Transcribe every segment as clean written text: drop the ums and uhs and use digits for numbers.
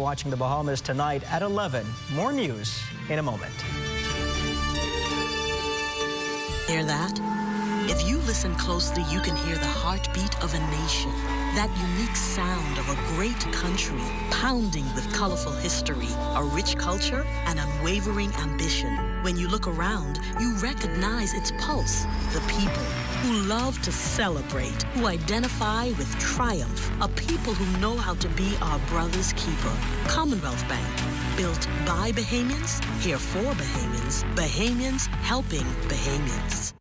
watching the Bahamas tonight at 11. More news in a moment. Hear that? If you listen closely, you can hear the heartbeat of a nation. That unique sound of a great country pounding with colorful history, a rich culture, and unwavering ambition. When you look around, you recognize its pulse, the people who love to celebrate, who identify with triumph, a people who know how to be our brother's keeper. Commonwealth Bank, built by Bahamians, here for Bahamians, Bahamians helping Bahamians.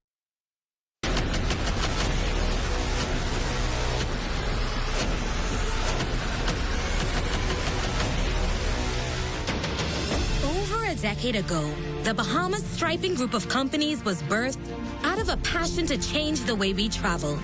A decade ago, the Bahamas Striping Group of companies was birthed out of a passion to change the way we travel.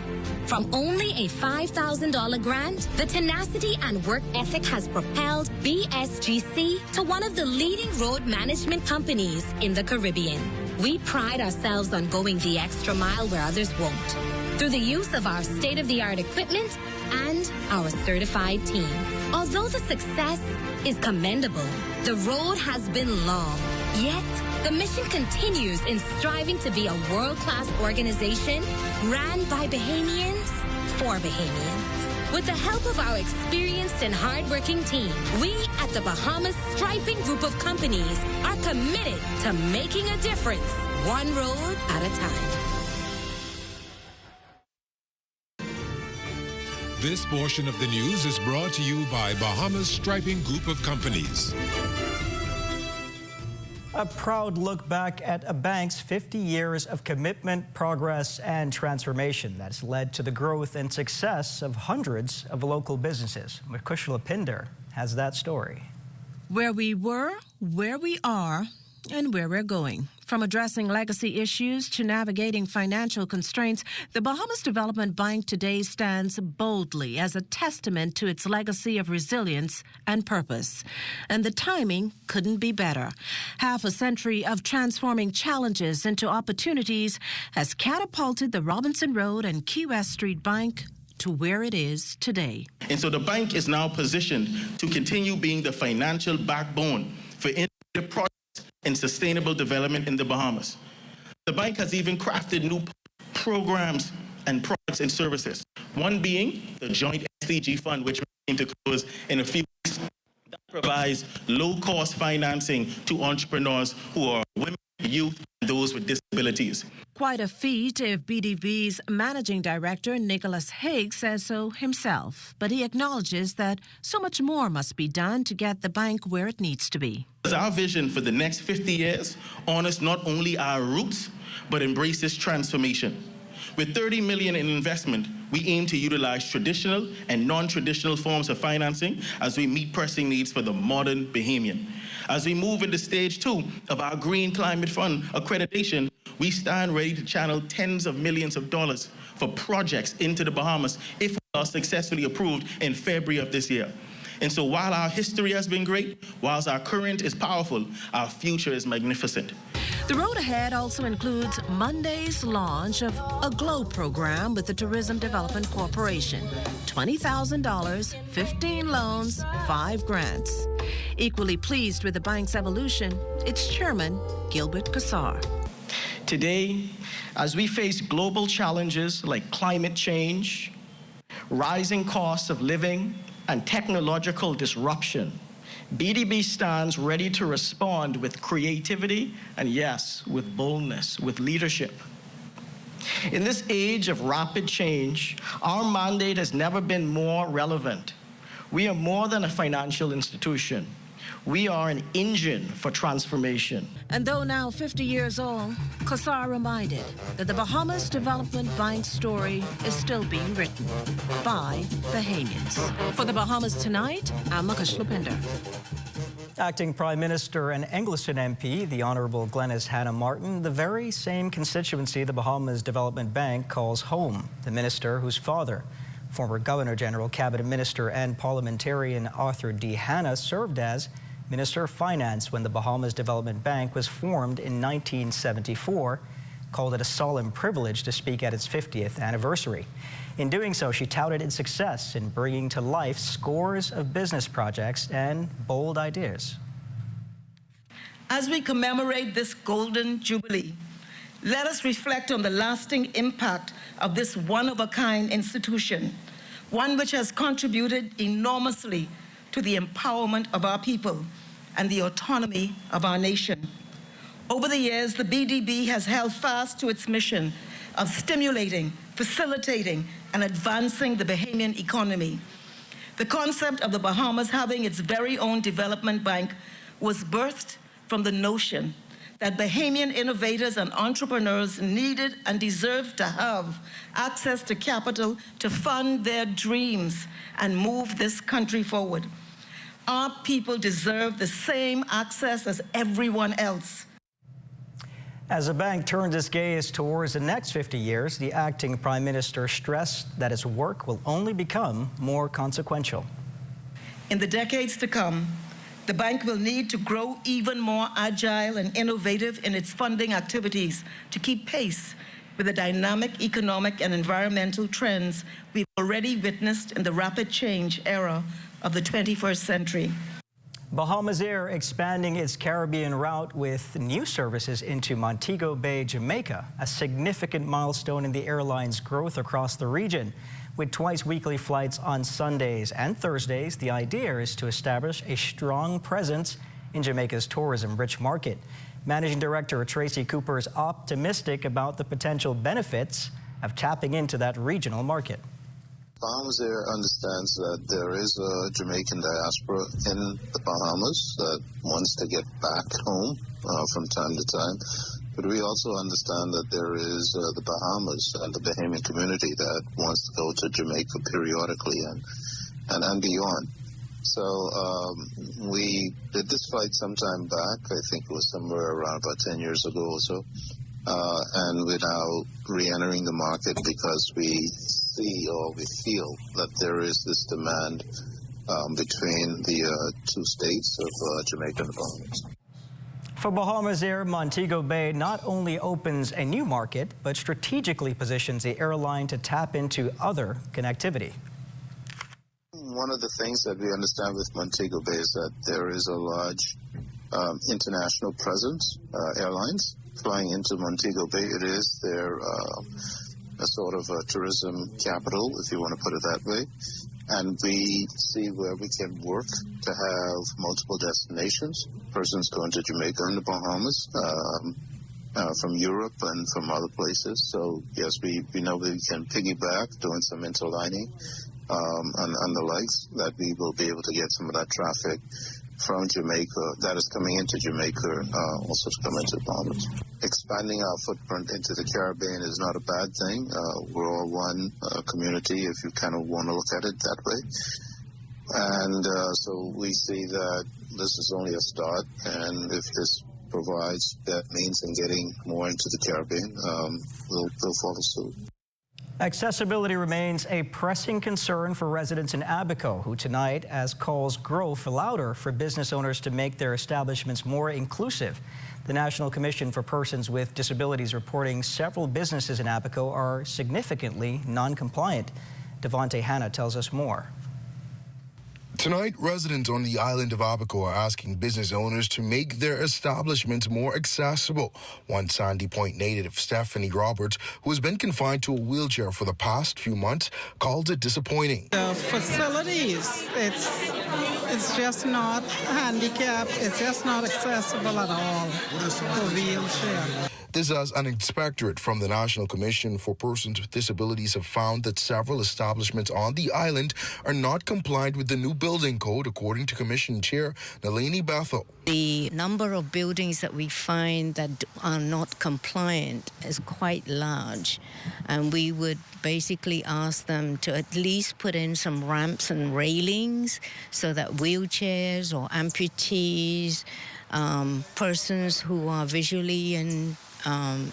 From only a $5,000 grant, the tenacity and work ethic has propelled BSGC to one of the leading road management companies in the Caribbean. We pride ourselves on going the extra mile where others won't, through the use of our state-of-the-art equipment and our certified team. Although the success is commendable, the road has been long. Yet, the mission continues in striving to be a world-class organization ran by Bahamians for Bahamians. With the help of our experienced and hardworking team, we at the Bahamas Striping Group of companies are committed to making a difference, one road at a time. This portion of the news is brought to you by Bahamas Striping Group of Companies. A proud look back at a bank's 50 years of commitment, progress, and transformation that's led to the growth and success of hundreds of local businesses. Makushla Pinder has that story. Where we were, where we are, and where we're going. From addressing legacy issues to navigating financial constraints, the Bahamas Development Bank today stands boldly as a testament to its legacy of resilience and purpose. And the timing couldn't be better. Half a century of transforming challenges into opportunities has catapulted the Robinson Road and Key West Street Bank to where it is today. And so the bank is now positioned to continue being the financial backbone for innovative projects and sustainable development in the Bahamas. The bank has even crafted new programs and products and services, one being the Joint SDG Fund, which we aim to close in a few weeks. That provides low-cost financing to entrepreneurs who are women, youth, and those with disabilities. Quite a feat if BDB's managing director, Nicholas Haig, says so himself. But he acknowledges that so much more must be done to get the bank where it needs to be. Our vision for the next 50 years honors not only our roots, but embraces transformation. With $30 million in investment, we aim to utilize traditional and non-traditional forms of financing as we meet pressing needs for the modern Bahamian. As we move into stage 2 of our Green Climate Fund accreditation, we stand ready to channel tens of millions of dollars for projects into the Bahamas if we are successfully approved in February of this year. And so while our history has been great, whilst our current is powerful, our future is magnificent. The road ahead also includes Monday's launch of a GLOW program with the Tourism Development Corporation. $20,000, 15 loans, 5 grants. Equally pleased with the bank's evolution, its chairman, Gilbert Kassar. Today, as we face global challenges like climate change, rising costs of living, and technological disruption, BDB stands ready to respond with creativity and, yes, with boldness, with leadership. In this age of rapid change, our mandate has never been more relevant. We are more than a financial institution. We are an engine for transformation. And though now 50 years old, Kassar reminded that the Bahamas Development Bank story is still being written by Bahamians. For the Bahamas Tonight, I'm Makushla Pinder. Acting Prime Minister and Engliston MP, the Honourable Glenys Hannah Martin, the very same constituency the Bahamas Development Bank calls home. The minister, whose father, former Governor-General, Cabinet Minister and parliamentarian Arthur D. Hannah, served as Minister of Finance when the Bahamas Development Bank was formed in 1974. called it a solemn privilege to speak at its 50th anniversary. In doing so, she touted its success in bringing to life scores of business projects and bold ideas. As we commemorate this golden jubilee, let us reflect on the lasting impact of this one-of-a-kind institution, one which has contributed enormously to the empowerment of our people and the autonomy of our nation. Over the years, the BDB has held fast to its mission of stimulating, facilitating, and advancing the Bahamian economy. The concept of the Bahamas having its very own development bank was birthed from the notion that Bahamian innovators and entrepreneurs needed and deserved to have access to capital to fund their dreams and move this country forward. Our people deserve the same access as everyone else. As the bank turns its gaze towards the next 50 years, the acting prime minister stressed that its work will only become more consequential. In the decades to come, the bank will need to grow even more agile and innovative in its funding activities to keep pace with the dynamic economic and environmental trends we've already witnessed in the rapid change era of the 21st century. Bahamasair expanding its Caribbean route with new services into Montego Bay, Jamaica, a significant milestone in the airline's growth across the region. With twice-weekly flights on Sundays and Thursdays, the idea is to establish a strong presence in Jamaica's tourism-rich market. Managing Director Tracy Cooper is optimistic about the potential benefits of tapping into that regional market. Bahamasair understands that there is a Jamaican diaspora in the Bahamas that wants to get back home from time to time. But we also understand that there is the Bahamas and the Bahamian community that wants to go to Jamaica periodically and beyond. So we did this flight some time back. I think it was somewhere around about 10 years ago or so. And we're now re-entering the market because we see or we feel that there is this demand between the two states of Jamaica and the Bahamas. For Bahamasair, Montego Bay not only opens a new market, but strategically positions the airline to tap into other connectivity. One of the things that we understand with Montego Bay is that there is a large international presence, airlines flying into Montego Bay. It is their a sort of a tourism capital, if you want to put it that way. And we see where we can work to have multiple destinations. Persons going to Jamaica and the Bahamas, from Europe and from other places. So yes, we know we can piggyback, doing some interlining and the likes, that we will be able to get some of that traffic from Jamaica that is coming into Jamaica also to come into the Bahamas. Expanding our footprint into the Caribbean is not a bad thing. We're all one community, if you kind of want to look at it that way. And so we see that this is only a start, and if this provides that means in getting more into the Caribbean, we'll follow suit. Accessibility remains a pressing concern for residents in Abaco, who tonight, as calls grow for louder for business owners to make their establishments more inclusive. The National Commission for Persons with Disabilities reporting several businesses in Abaco are significantly non-compliant. Devontae Hanna tells us more. Tonight, residents on the island of Abaco are asking business owners to make their establishments more accessible. One Sandy Point native, Stephanie Roberts, who has been confined to a wheelchair for the past few months, calls it disappointing. The facilities, it's just not handicapped, it's just not accessible at all for wheelchair. This as an inspectorate from the National Commission for Persons with Disabilities have found that several establishments on the island are not compliant with the new building code, according to Commission Chair Nalini Bethel. The number of buildings that we find that are not compliant is quite large, and we would basically ask them to at least put in some ramps and railings so that wheelchairs or amputees, persons who are visually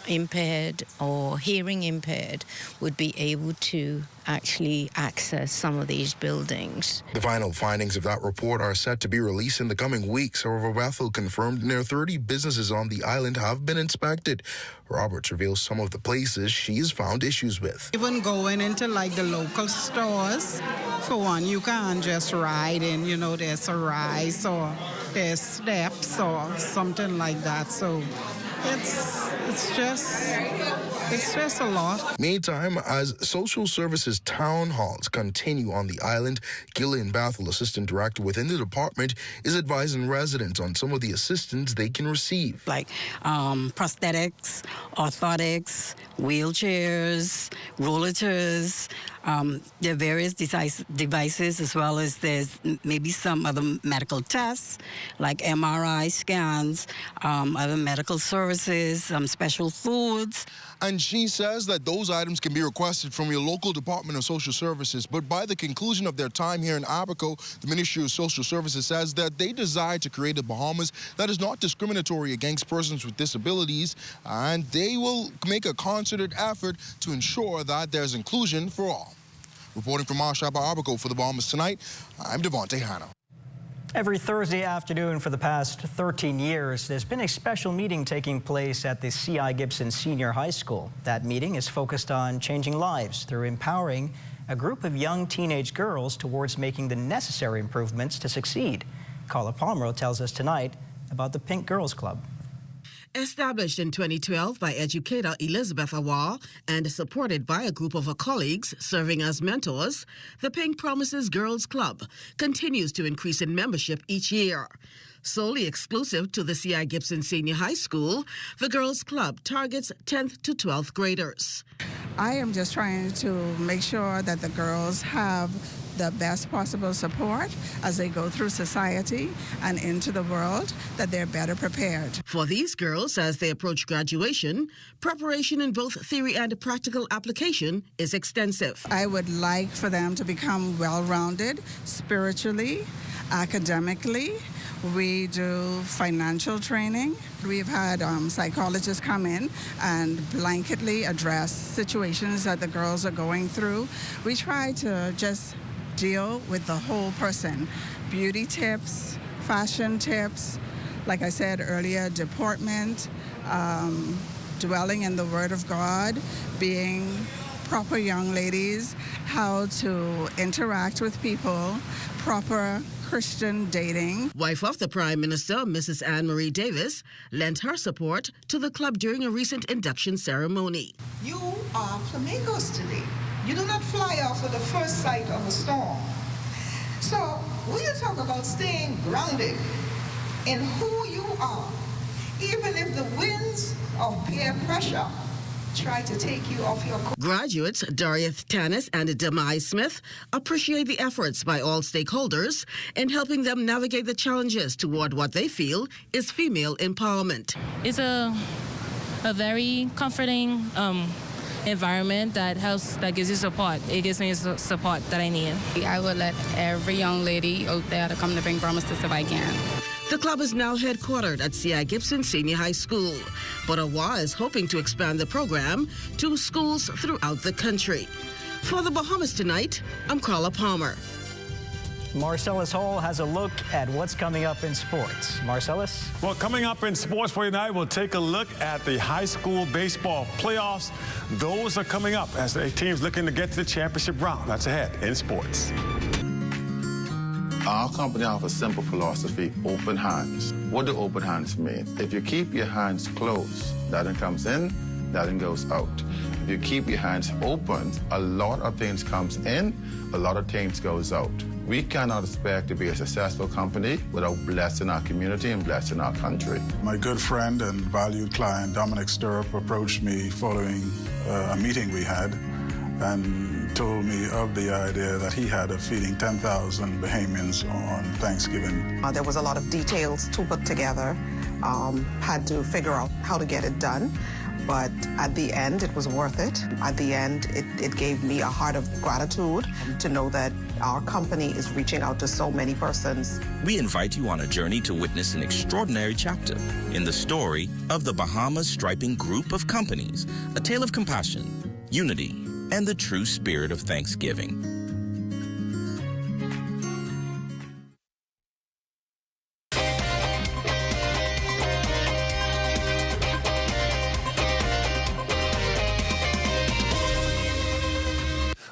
impaired or hearing impaired would be able to actually access some of these buildings. The final findings of that report are set to be released in the coming weeks. However, Bethel confirmed near 30 businesses on the island have been inspected. Roberts reveals some of the places she has found issues with. Even going into like the local stores, for one, you can't just ride in, you know, there's a rise or there's steps or something like that. So it's just a lot. Meantime, as social services town halls continue on the island, Gillian Bethel, assistant director within the department, is advising residents on some of the assistance they can receive. Like prosthetics, orthotics, wheelchairs, rollators. There are various devices, as well as there's maybe some other medical tests, like MRI scans, other medical services, special foods. And she says that those items can be requested from your local Department of Social Services. But by the conclusion of their time here in Abaco, the Ministry of Social Services says that they desire to create a Bahamas that is not discriminatory against persons with disabilities, and they will make a concerted effort to ensure that there's inclusion for all. Reporting from Abaco for the Bahamas Tonight, I'm Devontae Hanna. Every Thursday afternoon for the past 13 years, there's been a special meeting taking place at the C.I. Gibson Senior High School. That meeting is focused on changing lives through empowering a group of young teenage girls towards making the necessary improvements to succeed. Carla Palmer tells us tonight about the Pink Girls Club. Established in 2012 by educator Elizabeth Awar and supported by a group of her colleagues serving as mentors, the Pink Promises Girls Club continues to increase in membership each year. Solely exclusive to the C.I. Gibson Senior High School, the Girls Club targets 10th to 12th graders. I am just trying to make sure that the girls have the best possible support as they go through society and into the world, that they're better prepared. For these girls, as they approach graduation, preparation in both theory and practical application is extensive. I would like for them to become well-rounded spiritually, academically. We do financial training. We've had psychologists come in and blanketly address situations that the girls are going through. We try to just deal with the whole person. Beauty tips, fashion tips, like I said earlier, deportment, dwelling in the Word of God, being proper young ladies, how to interact with people, proper Christian dating. Wife of the Prime Minister, Mrs. Anne Marie Davis, lent her support to the club during a recent induction ceremony. You are flamingos today. You do not fly off at the first sight of a storm. So when you talk about staying grounded in who you are, even if the winds of peer pressure try to take you off your course. Graduates Darieth Tanis and Demai Smith appreciate the efforts by all stakeholders in helping them navigate the challenges toward what they feel is female empowerment. It's a very comforting environment that gives you support. It gives me support that I need. I would let every young lady out there to come to Pink Promises if I can. The club is now headquartered at C.I. Gibson Senior High School, but Awar is hoping to expand the program to schools throughout the country. For the Bahamas Tonight, I'm Carla Palmer. Marcellus Hall has a look at what's coming up in sports. Marcellus? Well, coming up in sports for tonight, we'll take a look at the high school baseball playoffs. Those are coming up as the teams looking to get to the championship round. That's ahead in sports. Our company offers a simple philosophy, open hands. What do open hands mean? If you keep your hands closed, nothing comes in, nothing goes out. If you keep your hands open, a lot of things comes in, a lot of things goes out. We cannot expect to be a successful company without blessing our community and blessing our country. My good friend and valued client, Dominic Stirrup, approached me following a meeting we had and told me of the idea that he had of feeding 10,000 Bahamians on Thanksgiving. There was a lot of details to put together, had to figure out how to get it done. but at the end, it was worth it. At the end, it gave me a heart of gratitude to know that our company is reaching out to so many persons. We invite you on a journey to witness an extraordinary chapter in the story of the Bahamas Striping Group of Companies, a tale of compassion, unity, and the true spirit of Thanksgiving.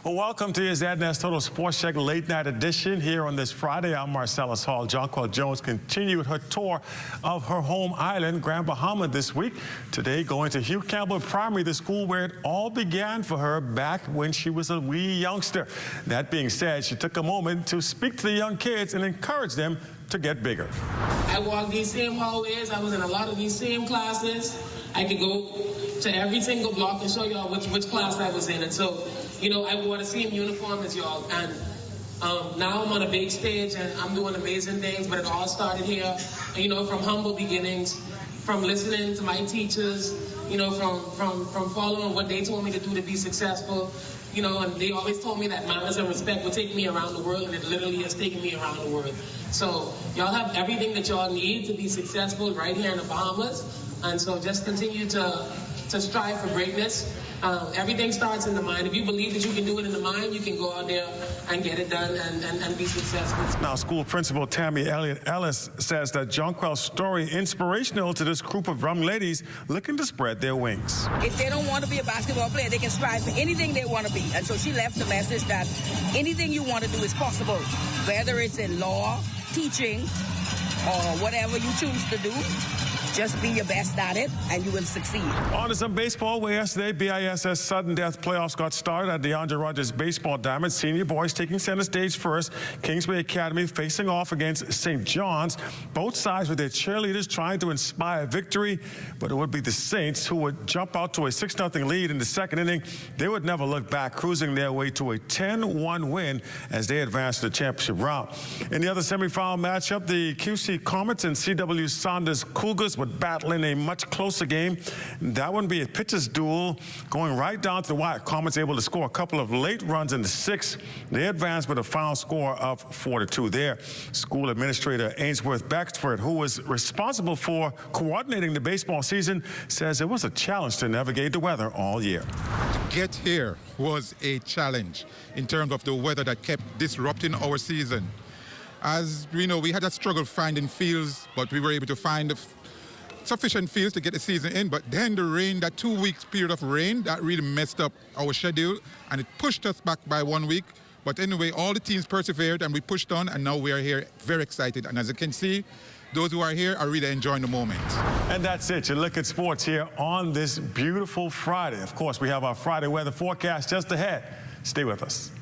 Well, welcome to your ZNS Total Sports Check Late Night Edition here on this Friday. I'm Marcellus Hall. Jonquel Jones continued her tour of her home island, Grand Bahama, this week. Today, going to Hugh Campbell Primary, the school where it all began for her back when she was a wee youngster. That being said, she took a moment to speak to the young kids and encourage them to get bigger. I walked these same hallways. I was in a lot of these same classes. I could go to every single block and show y'all which class I was in. And so, you know, I wore the same uniform as y'all. And now I'm on a big stage and I'm doing amazing things, but it all started here, you know, from humble beginnings, from listening to my teachers, you know, from following what they told me to do to be successful. You know, and they always told me that manners and respect would take me around the world, and it literally has taken me around the world. So y'all have everything that y'all need to be successful right here in the Bahamas. And so just continue to strive for greatness. Everything starts in the mind. If you believe that you can do it in the mind, you can go out there and get it done and be successful. Now, school principal Tammy Elliott Ellis says that Jonquel's story inspirational to this group of young ladies looking to spread their wings. If they don't want to be a basketball player, they can strive for anything they want to be. And so she left the message that anything you want to do is possible, whether it's in law, teaching, or whatever you choose to do. Just be your best at it, and you will succeed. On to some baseball, where yesterday BISS sudden death playoffs got started at DeAndre Rogers Baseball Diamond. Senior boys taking center stage first. Kingsway Academy facing off against St. John's. Both sides with their cheerleaders trying to inspire victory, but it would be the Saints who would jump out to a 6-0 lead in the second inning. They would never look back, cruising their way to a 10-1 win as they advance to the championship round. In the other semifinal matchup, the QC Comets and CW Saunders Cougars would battle in a much closer game. That would be a pitcher's duel going right down to the wire. Comets able to score a couple of late runs in the sixth. They advanced with a final score of 4-2 there. School administrator Ainsworth Baxford, who was responsible for coordinating the baseball season, says it was a challenge to navigate the weather all year. To get here was a challenge in terms of the weather that kept disrupting our season. As we know, we had a struggle finding fields, but we were able to find sufficient fields to get the season in. But then the rain, that 2 weeks period of rain, that really messed up our schedule, and it pushed us back by 1 week. But anyway, all the teams persevered and we pushed on, and now we are here very excited. And as you can see, those who are here are really enjoying the moment. And that's it. You look at sports here on this beautiful Friday. Of course, we have our Friday weather forecast just ahead. Stay with us.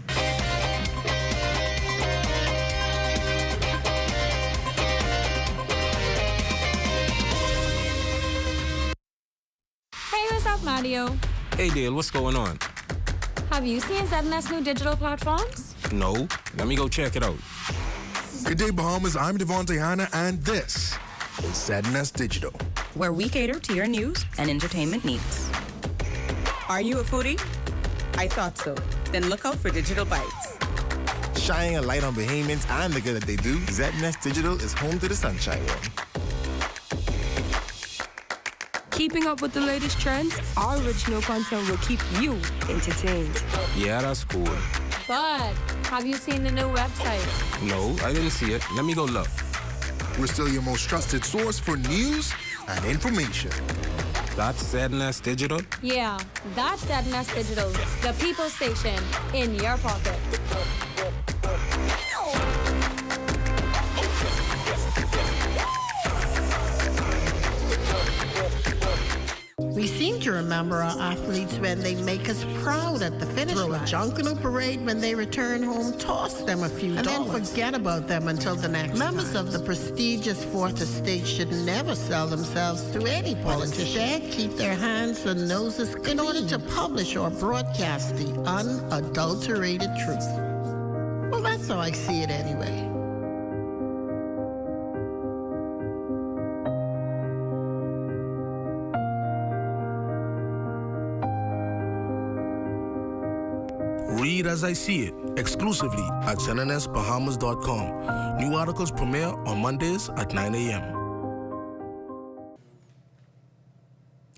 Mario. Hey, Dale, what's going on? Have you seen ZNS new digital platforms? No. Let me go check it out. Good day, Bahamas. I'm Devontae Hanna, and this is ZNS Digital, where we cater to your news and entertainment needs. Are you a foodie? I thought so. Then look out for Digital Bites. Shining a light on Bahamians and the good that they do, ZNS Digital is home to the Sunshine One. Keeping up with the latest trends, our original content will keep you entertained. Yeah, that's cool. But have you seen the new website? No, I didn't see it. Let me go look. We're still your most trusted source for news and information. That's ZNS Digital? Yeah, that's ZNS Digital, the people station in your pocket. We seem to remember our athletes when they make us proud at the finish line. Throw a Junkanoo parade when they return home, toss them a few dollars. And then forget about them until the next Members time. Of the prestigious Fourth Estate should never sell themselves to any politician. Instead, keep their hands and noses clean in order to publish or broadcast the unadulterated truth. Well, that's how I see it anyway. read as I see it, exclusively at ZNNSBahamas.com. New articles premiere on Mondays at 9 a.m.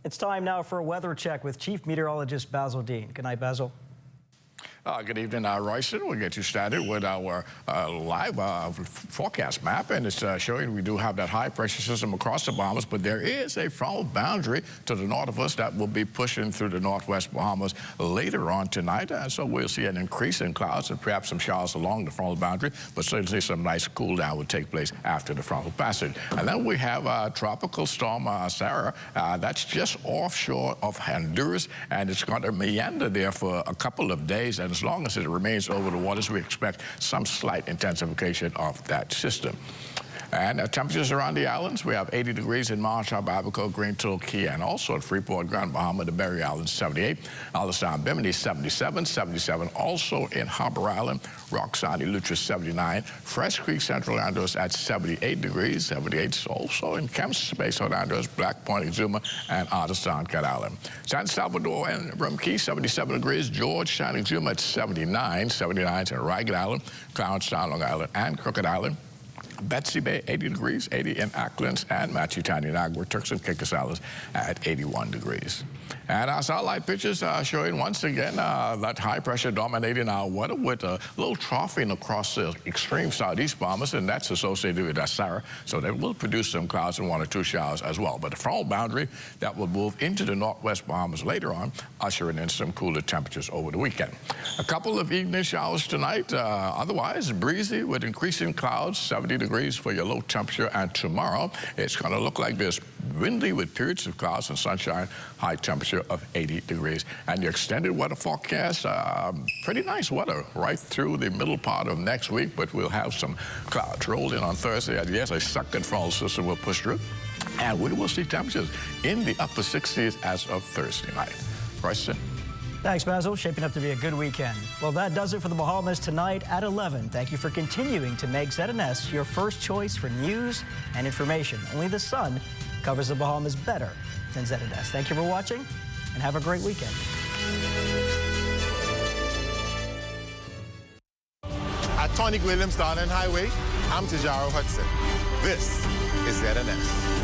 It's time now for a weather check with Chief Meteorologist Basil Dean. Good night, Basil. Good evening, Royston. We'll get you started with our live forecast map, and it's showing we do have that high pressure system across the Bahamas, but there is a frontal boundary to the north of us that will be pushing through the northwest Bahamas later on tonight, and so we'll see an increase in clouds and perhaps some showers along the frontal boundary, but certainly some nice cool down will take place after the frontal passage. And then we have Tropical Storm Sarah. That's just offshore of Honduras, and it's going to meander there for a couple of days, and as long as it remains over the waters, we expect some slight intensification of that system. And temperatures around the islands, we have 80 degrees in Marshall, Abaco, Green Tool, Key, and also at Freeport, Grand Bahama, the Berry Islands, 78. Alistown, Bimini, 77. 77 also in Harbor Island, Roxanne, Eleuthera, 79. Fresh Creek, Central Andros at 78 degrees. 78 also in Kemp's Space, Andros, Black Point, Exuma, and Artistown, Cat Island. San Salvador and Rum Key, 77 degrees. Georgetown, Exuma at 79. 79 in Ragged Island, Clownstown, Long Island, and Crooked Island. Betsy Bay, 80 degrees, 80 in Acklands and Matutani, Nagua, Turks and Caicos Islands at 81 degrees. And our satellite pictures are showing once again that high pressure dominating our weather with a little troughing across the extreme southeast Bahamas, and that's associated with Sarah, so that will produce some clouds and 1 or 2 showers as well. But the frontal boundary that will move into the northwest Bahamas later on, ushering in some cooler temperatures over the weekend. A couple of evening showers tonight, otherwise breezy with increasing clouds, 70 degrees for your low temperature, and tomorrow it's going to look like this, windy with periods of clouds and sunshine, high temperature of 80 degrees. And the extended weather forecast, pretty nice weather right through the middle part of next week, but we'll have some clouds rolled in on Thursday. And yes, a second frontal system will push through, and we will see temperatures in the upper 60s as of Thursday night. Royston. Thanks, Basil. Shaping up to be a good weekend. Well, that does it for the Bahamas tonight at 11. Thank you for continuing to make ZNS your first choice for news and information. Only the sun covers the Bahamas better than ZNS. Thank you for watching, and have a great weekend. At Tonic Williams Darden Highway, I'm Tijaro Hudson. This is ZNS.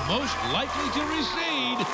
Most likely to recede